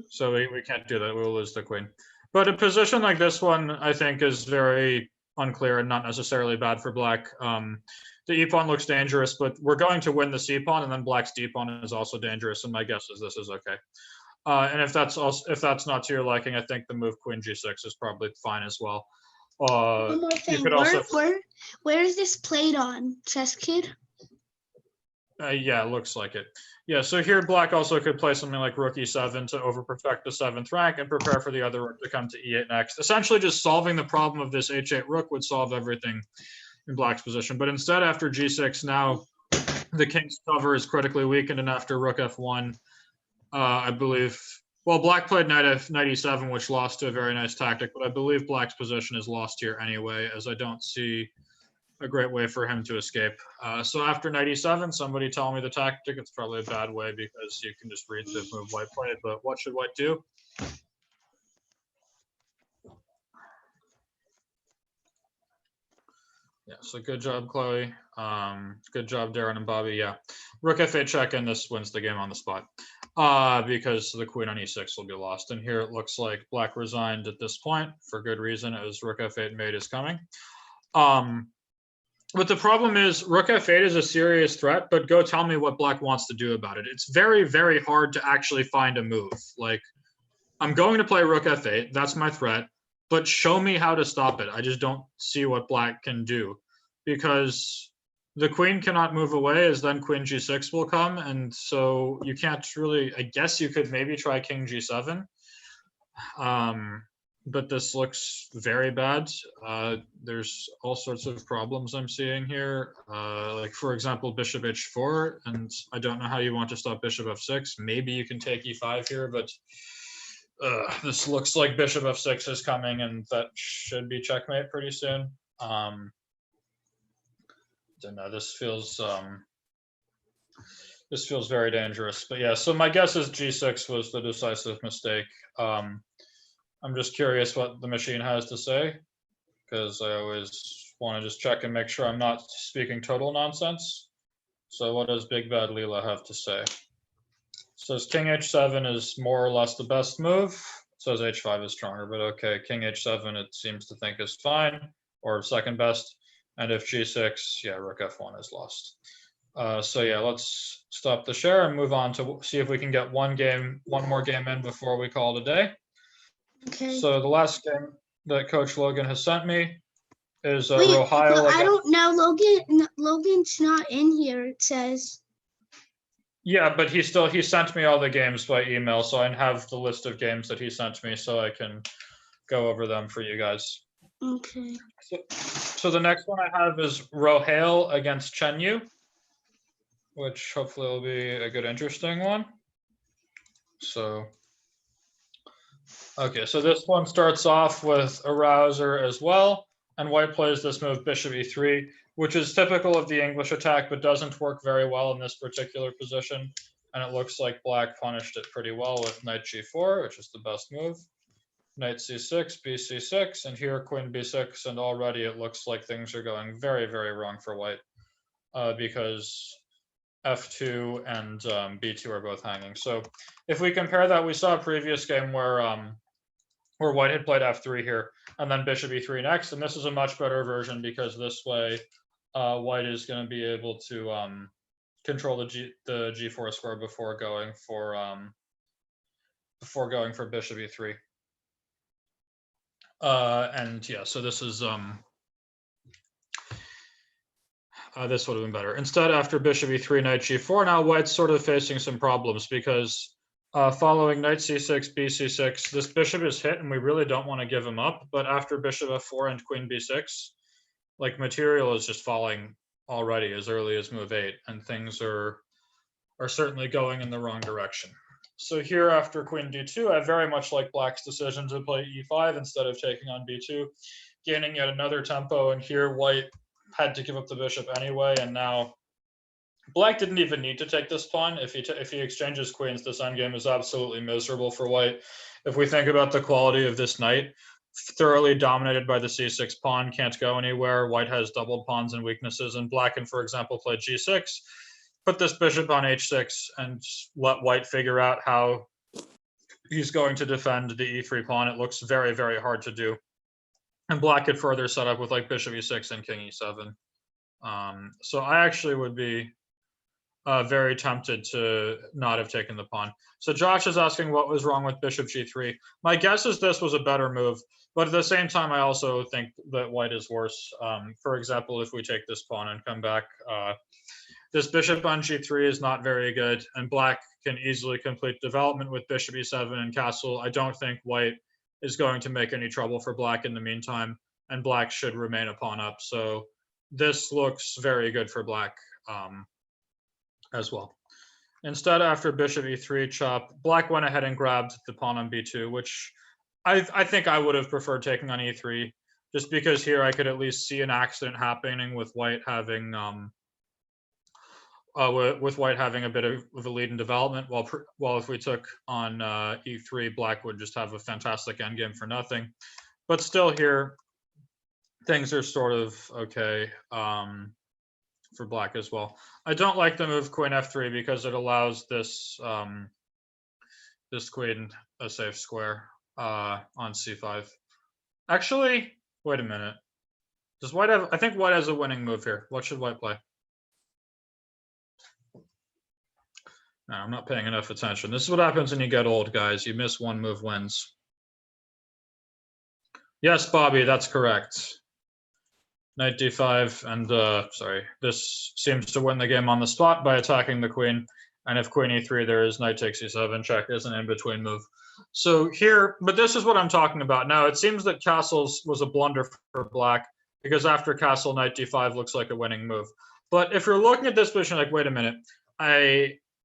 So we can't do that. We'll lose the queen. But a position like this one, I think, is very unclear and not necessarily bad for black. The e pawn looks dangerous, but we're going to win the c pawn, and then black's d pawn is also dangerous. And my guess is this is okay. And if that's not to your liking, I think the move queen g6 is probably fine as well. One more thing. Where is this played on? Chess Kid? Yeah, it looks like it. Yeah, so here black also could play something like rook e7 to overprotect the 7th rank and prepare for the other rook to come to e8 next. Essentially just solving the problem of this h8 rook would solve everything in black's position. But instead, after g6, now the king's cover is critically weakened, and after rook f1, I believe, well, black played knight e7, which lost to a very nice tactic, but I believe black's position is lost here anyway, as I don't see a great way for him to escape. So after knight e7, somebody tell me the tactic. It's probably a bad way because you can just read the move white played, but what should white do? Yeah, so good job, Chloe. Good job, Darren and Bobby. Yeah, rook f8 check, and this wins the game on the spot because the queen on e6 will be lost. And here it looks like black resigned at this point for good reason, as rook f8 mate is coming. But the problem is rook f8 is a serious threat, but go tell me what black wants to do about it. It's very, very hard to actually find a move. Like, I'm going to play rook f8. That's my threat. But show me how to stop it. I just don't see what black can do, because the queen cannot move away, as then queen g6 will come. And so you can't really, I guess you could maybe try king g7. But this looks very bad. There's all sorts of problems I'm seeing here. Like, for example, bishop h4, and I don't know how you want to stop bishop f6. Maybe you can take e5 here, but this looks like bishop f6 is coming, and that should be checkmate pretty soon. Don't know. This feels very dangerous. But yeah, so my guess is g6 was the decisive mistake. I'm just curious what the machine has to say, because I always want to just check and make sure I'm not speaking total nonsense. So what does Big Bad Leela have to say? Says king h7 is more or less the best move. Says h5 is stronger, but okay, king h7 it seems to think is fine, or second best. And if g6, yeah, rook f1 is lost. So yeah, let's stop the share and move on to see if we can get one more game in before we call it a day. Okay. So the last game that Coach Logan has sent me is Wait, Ohio. I don't know. Logan's not in here, it says. Yeah, but he sent me all the games by email, so I have the list of games that he sent me, so I can go over them for you guys. Okay. So the next one I have is Rohale against Chen Yu, which hopefully will be a good, interesting one. So, okay, so this one starts off with a rouser as well, and white plays this move bishop e3, which is typical of the English attack, but doesn't work very well in this particular position. And it looks like black punished it pretty well with knight g4, which is the best move. Knight c6, bc6, and here queen b6, and already it looks like things are going very, very wrong for white, because f2 and b2 are both hanging. So if we compare that, we saw a previous game where white had played f3 here, and then bishop e3 next, and this is a much better version because this way white is going to be able to control the g4 square before going for bishop e3. And yeah, so this is this would have been better. Instead, after bishop e3, knight g4, now white's sort of facing some problems because following knight c6, bc6, this bishop is hit, and we really don't want to give him up. But after bishop f4 and queen b6, like, material is just falling already as early as move 8, and things are certainly going in the wrong direction. So here after queen d2, I very much like black's decision to play e5 instead of taking on b2, gaining yet another tempo, and here white had to give up the bishop anyway, and now black didn't even need to take this pawn. If he exchanges queens, this endgame is absolutely miserable for white. If we think about the quality of this knight, thoroughly dominated by the c6 pawn, can't go anywhere. White has doubled pawns and weaknesses, and black can, for example, play g6, put this bishop on h6, and let white figure out how he's going to defend the e3 pawn. It looks very, very hard to do. And black could further set up with like bishop e6 and king e7. So I actually would be very tempted to not have taken the pawn. So Josh is asking what was wrong with bishop g3. My guess is this was a better move, but at the same time, I also think that white is worse. For example, if we take this pawn and come back, this bishop on g3 is not very good, and black can easily complete development with bishop e7 and castle. I don't think white is going to make any trouble for black in the meantime, and black should remain a pawn up. So this looks very good for black as well. Instead, after bishop e3 chop, black went ahead and grabbed the pawn on b2, which I think I would have preferred taking on e3. just because here I could at least see an accident happening with white having with white having a bit of a lead in development, while if we took on e3, black would just have a fantastic endgame for nothing. But still here, things are sort of okay for black as well. I don't like the move queen f3 because it allows this this queen a safe square on c5. Actually, wait a minute. Does white have? I think white has a winning move here. What should white play? No, I'm not paying enough attention. This is what happens when you get old, guys. You miss one move wins. Yes, Bobby, that's correct. Knight d5, and sorry, this seems to win the game on the spot by attacking the queen. And if queen e3, there is knight takes e7 check as an in-between move. So here, but this is what I'm talking about. Now, it seems that castles was a blunder for black because after castle, knight d5 looks like a winning move. But if you're looking at this position, like, wait a minute,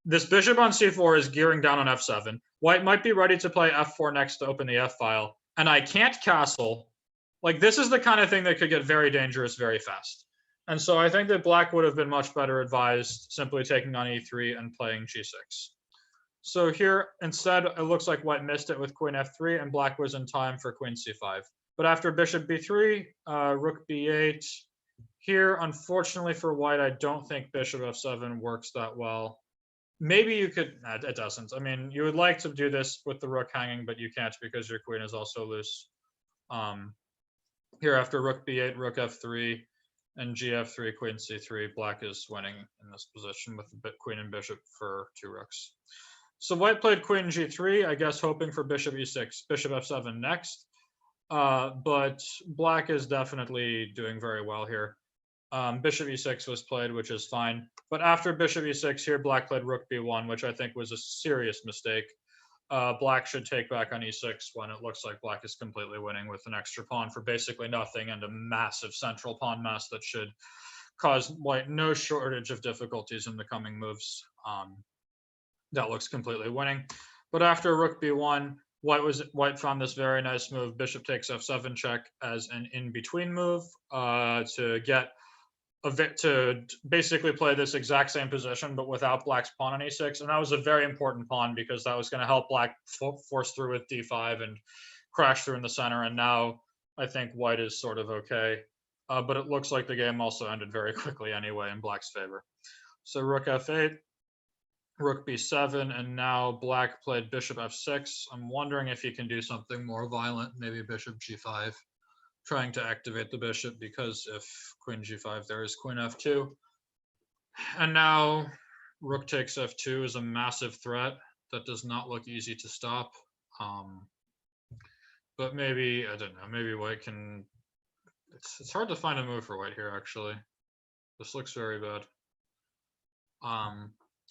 this bishop on c4 is gearing down on f7. White might be ready to play f4 next to open the f file, and I can't castle. Like, this is the kind of thing that could get very dangerous very fast. And so I think that black would have been much better advised simply taking on e3 and playing g6. So here, instead, it looks like white missed it with queen f3, and black was in time for queen c5. But after bishop b3, rook b8, here, unfortunately for white, I don't think bishop f7 works that well. Maybe you could, it doesn't. I mean, you would like to do this with the rook hanging, but you can't because your queen is also loose. Here, after rook b8, rook f3, and gf3, queen c3, black is winning in this position with the queen and bishop for 2 rooks. So white played queen g3, I guess hoping for bishop e6, bishop f7 next. But black is definitely doing very well here. Bishop e6 was played, which is fine. But after bishop e6 here, black played rook b1, which I think was a serious mistake. Black should take back on e6 when it looks like black is completely winning with an extra pawn for basically nothing and a massive central pawn mass that should cause white no shortage of difficulties in the coming moves. That looks completely winning. But after rook b1, white found this very nice move, bishop takes f7 check, as an in-between move to basically play this exact same position, but without black's pawn on e6. And that was a very important pawn because that was going to help black force through with d5 and crash through in the center. And now I think white is sort of okay. But it looks like the game also ended very quickly anyway in black's favor. So rook f8, rook b7, and now black played bishop f6. I'm wondering if he can do something more violent, maybe bishop g5. Trying to activate the bishop, because if queen g5, there is queen f2. And now rook takes f2 is a massive threat that does not look easy to stop. But maybe, I don't know, maybe white can, it's hard to find a move for white here, actually. This looks very bad.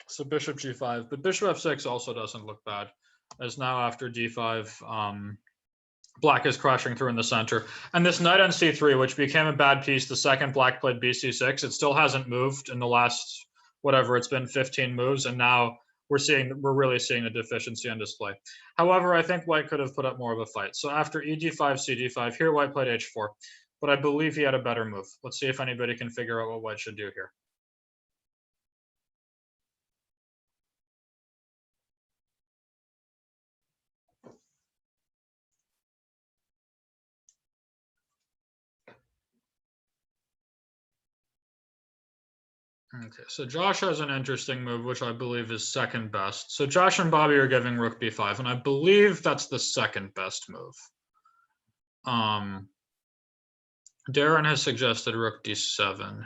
So bishop g5, but bishop f6 also doesn't look bad, as now after d5, black is crashing through in the center. And this knight on c3, which became a bad piece the second black played bc6, it still hasn't moved in the last, whatever, it's been 15 moves, and now we're really seeing the deficiency on display. However, I think white could have put up more of a fight. So after ed5, cd5, here white played h4, but I believe he had a better move. Let's see if anybody can figure out what white should do here. Okay, so Josh has an interesting move, which I believe is second best. So Josh and Bobby are giving rook b5, and I believe that's the second best move. Darren has suggested rook d7.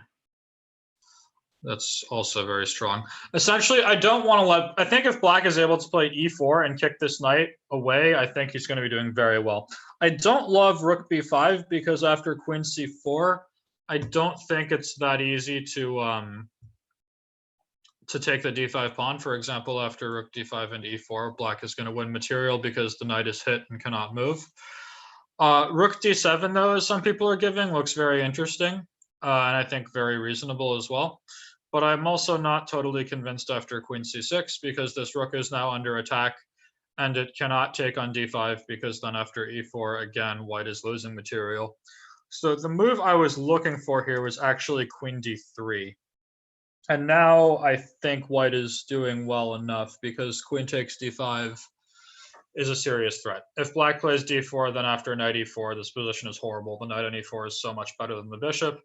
That's also very strong. Essentially, I don't want to I think if black is able to play e4 and kick this knight away, I think he's going to be doing very well. I don't love rook b5 because after queen c4, I don't think it's that easy to take the d5 pawn. For example, after rook d5 and e4, black is going to win material because the knight is hit and cannot move. Rook d7, though, as some people are giving, looks very interesting, and I think very reasonable as well. But I'm also not totally convinced after queen c6 because this rook is now under attack and it cannot take on d5 because then after e4, again, white is losing material. So the move I was looking for here was actually queen d3. And now I think white is doing well enough because queen takes d5 is a serious threat. If black plays d4, then after knight e4, this position is horrible. The knight on e4 is so much better than the bishop.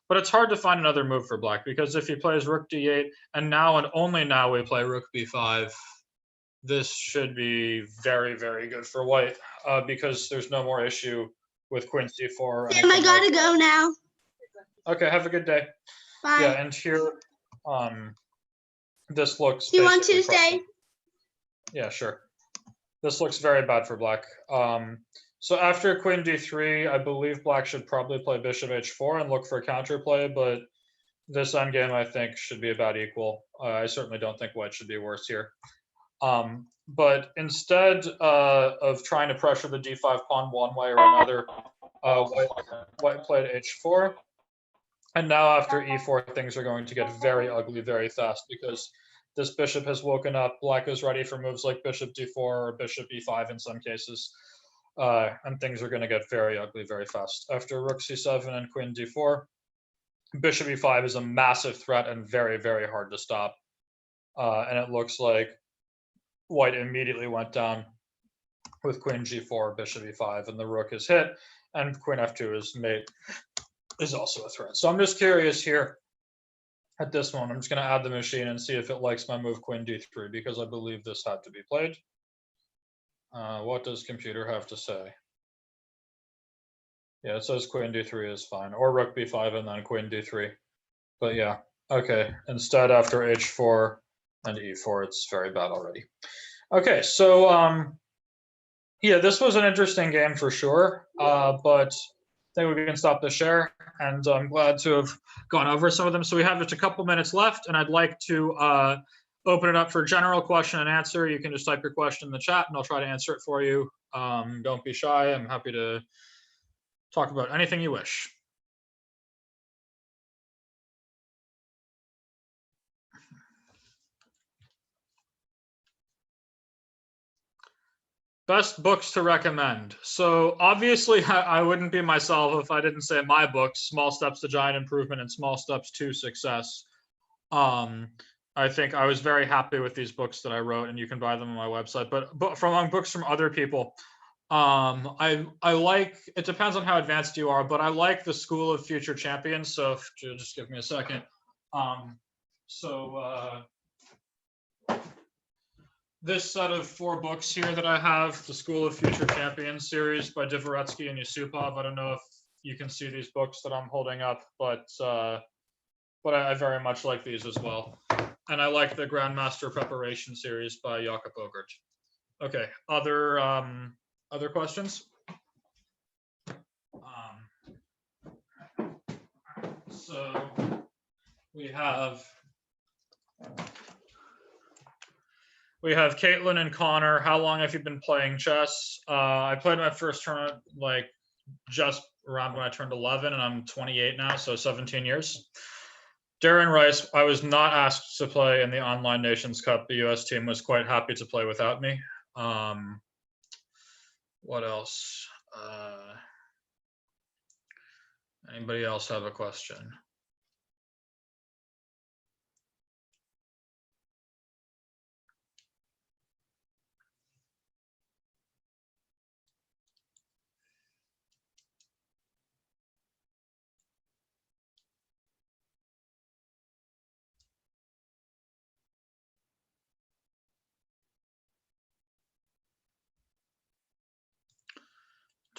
But it's hard to find another move for black because if he plays rook d8, and now and only now we play rook b5, this should be very, very good for white because there's no more issue with queen c4. Sam, I gotta go now. Okay, have a good day. Bye. Yeah, and here, this looks. Do you want basically to stay? perfect. Yeah, sure. This looks very bad for black. So after queen d3, I believe black should probably play bishop h4 and look for counterplay, but this endgame I think should be about equal. I certainly don't think white should be worse here. But instead of trying to pressure the d5 pawn one way or another, white played h4. And now after e4, things are going to get very ugly very fast because this bishop has woken up. Black is ready for moves like bishop d4 or bishop e5 in some cases. And things are going to get very ugly very fast. After rook c7 and queen d4, bishop e5 is a massive threat and very, very hard to stop. And it looks like white immediately went down with queen g4, bishop e5, and the rook is hit, and queen f2 is also a threat. So I'm just curious here at this one. I'm just going to add the machine and see if it likes my move queen d3 because I believe this had to be played. What does computer have to say? Yeah, it says queen d3 is fine, or rook b5 and then queen d3. But yeah, okay. Instead, after h4 and e4, it's very bad already. Okay, so yeah, this was an interesting game for sure, but I think we can stop the share, and I'm glad to have gone over some of them. So we have just a couple minutes left, and I'd like to open it up for general question and answer. You can just type your question in the chat, and I'll try to answer it for you. Don't be shy. I'm happy to talk about anything you wish. Best books to recommend. So obviously I wouldn't be myself if I didn't say my books, Small Steps to Giant Improvement and Small Steps to Success. I think I was very happy with these books that I wrote, and you can buy them on my website. But from among books from other people, I like, it depends on how advanced you are, but I like the School of Future Champions. So if you just give me a second. This set of 4 books here that I have, the School of Future Champions series by Dvoretsky and Yusupov. I don't know if you can see these books that I'm holding up, but I very much like these as well. And I like the Grandmaster Preparation series by Jakob Ogert. Okay, other questions? So we have Caitlin and Connor. How long have you been playing chess? I played my first tournament like just around when I turned 11, and I'm 28 now, so 17 years. Darren Rice, I was not asked to play in the Online Nations Cup. The US team was quite happy to play without me. What else? Anybody else have a question?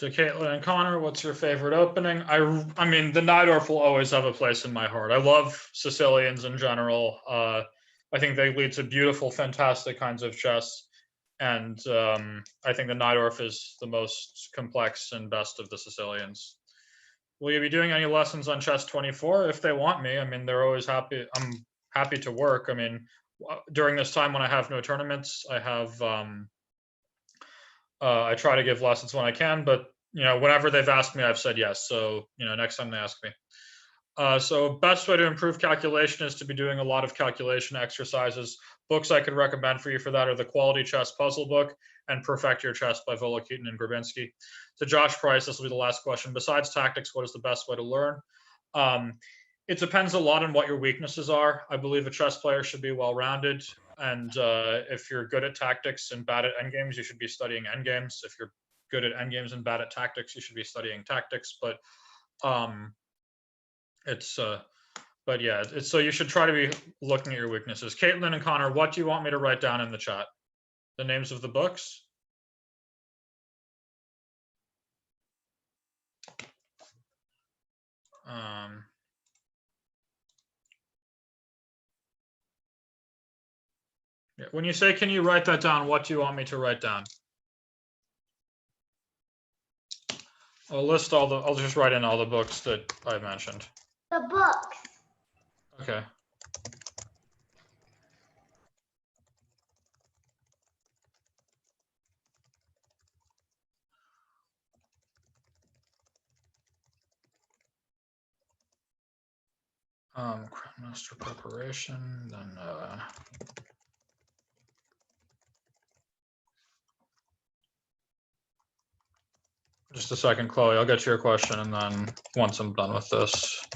To Caitlin and Connor, what's your favorite opening? I mean, the Najdorf will always have a place in my heart. I love Sicilians in general. I think they lead to beautiful, fantastic kinds of chess. And I think the Najdorf is the most complex and best of the Sicilians. Will you be doing any lessons on Chess 24? If they want me, I mean, they're always happy. I'm happy to work. I mean, during this time when I have no tournaments, I have I try to give lessons when I can, but whenever they've asked me, I've said yes. So next time they ask me. So best way to improve calculation is to be doing a lot of calculation exercises. Books I could recommend for you for that are the Quality Chess Puzzle book and Perfect Your Chess by Volokitin and Grabinski. To Josh Price, this will be the last question. Besides tactics, what is the best way to learn? It depends a lot on what your weaknesses are. I believe a chess player should be well-rounded. And if you're good at tactics and bad at endgames, you should be studying endgames. If you're good at endgames and bad at tactics, you should be studying tactics. But so you should try to be looking at your weaknesses. Caitlin and Connor, what do you want me to write down in the chat? The names of the books? Yeah. When you say, can you write that down? What do you want me to write down? I'll list I'll just write in all the books that I mentioned. The books. Okay. Grandmaster preparation, then just a second, Chloe. I'll get to your question, and then once I'm done with this.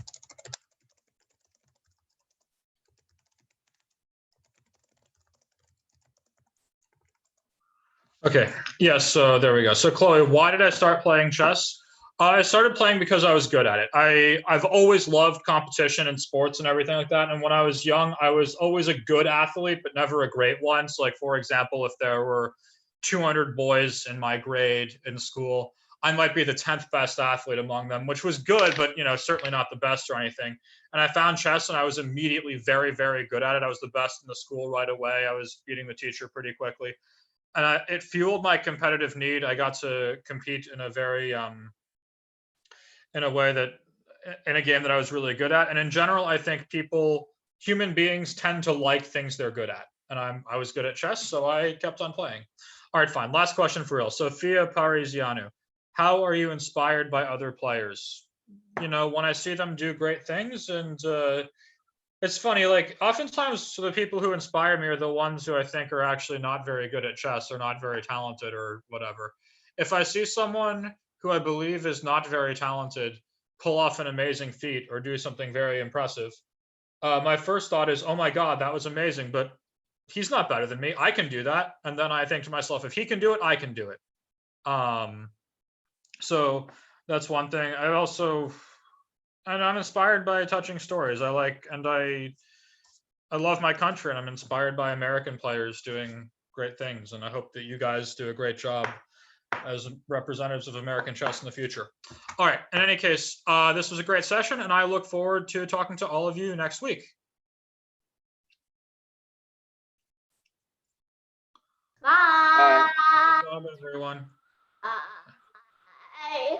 Okay. Yes. So there we go. So Chloe, why did I start playing chess? I started playing because I was good at it. I've always loved competition and sports and everything like that. And when I was young, I was always a good athlete, but never a great one. So like, for example, if there were 200 boys in my grade in school, I might be the 10th best athlete among them, which was good, but certainly not the best or anything. And I found chess and I was immediately very, very good at it. I was the best in the school right away. I was beating the teacher pretty quickly. And it fueled my competitive need. I got to compete in a very, in a way that, in a game that I was really good at. And in general, I think human beings tend to like things they're good at. And I was good at chess, so I kept on playing. All right, fine. Last question for real. Sophia Parisianu, how are you inspired by other players? When I see them do great things, and it's funny, like oftentimes the people who inspire me are the ones who I think are actually not very good at chess or not very talented or whatever. If I see someone who I believe is not very talented pull off an amazing feat or do something very impressive, my first thought is, oh my God, that was amazing, but he's not better than me. I can do that. And then I think to myself, if he can do it, I can do it. So that's one thing. And I'm inspired by touching stories. I love my country, and I'm inspired by American players doing great things. And I hope that you guys do a great job as representatives of American chess in the future. All right. In any case, this was a great session, and I look forward to talking to all of you next week. Bye. Bye. Good job, everyone. Bye.